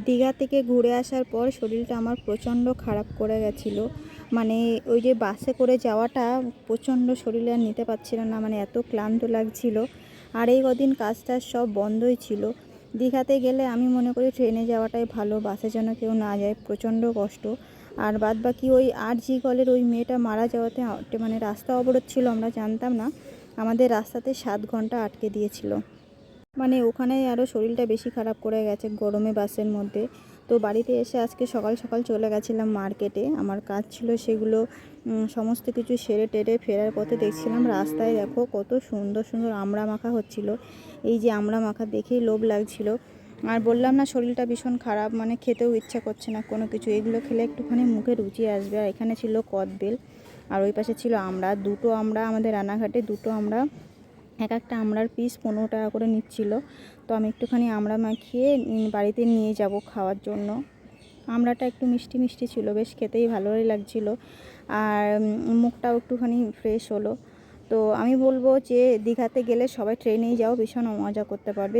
দীঘা থেকে ঘুরে আসার পর শরীরটা আমার প্রচণ্ড খারাপ করে গেছিলো। মানে ওই যে বাসে করে যাওয়াটা প্রচণ্ড শরীরে আর নিতে পারছিল না, মানে এত ক্লান্ত লাগছিল। আর এই কদিন কাজ টাজ সব বন্ধই ছিল। দীঘাতে গেলে আমি মনে করি ট্রেনে যাওয়াটাই ভালো, বাসে যেন কেউ না যায়, প্রচণ্ড কষ্ট। আর বাদ বাকি ওই RG কলের ওই মেয়েটা মারা যাওয়াতে মানে রাস্তা অবরোধ ছিল, আমরা জানতাম না। আমাদের রাস্তাতে 7 ঘন্টা আটকে দিয়েছিল। মানে ওখানে আরও শরীরটা বেশি খারাপ করে গেছে গরমে বাসের মধ্যে। তো বাড়িতে এসে আজকে সকাল সকাল চলে গেছিলাম মার্কেটে, আমার কাজ ছিল সেগুলো সমস্ত কিছু সেরে টেরে ফেরার পথে দেখছিলাম রাস্তায় দেখো কত সুন্দর সুন্দর আমড়া মাখা হচ্ছিল। এই যে আমড়া মাখা দেখেই লোভ লাগছিল। আর বললাম না শরীরটা ভীষণ খারাপ, মানে খেতেও ইচ্ছা করছে না কোনো কিছু। এগুলো খেলে একটুখানি মুখে রুচি আসবে। আর এখানে ছিল কদবেল, আর ওই পাশে ছিল আমড়া। দুটো আমড়া, আমাদের রানাঘাটে দুটো আমড়া এক একটা আমড়ার পিস 15 টাকা করে নিচ্ছিল। তো আমি একটুখানি আমড়া মাখিয়ে বাড়িতে নিয়ে যাব খাওয়ার জন্য। আমড়াটা একটু মিষ্টি মিষ্টি ছিল, বেশ খেতেই ভালোই লাগছিল। আর মুখটাও একটুখানি ফ্রেশ হলো। তো আমি বলবো যে দীঘাতে গেলে সবাই ট্রেনেই যাও, ভীষণ মজা করতে পারবে।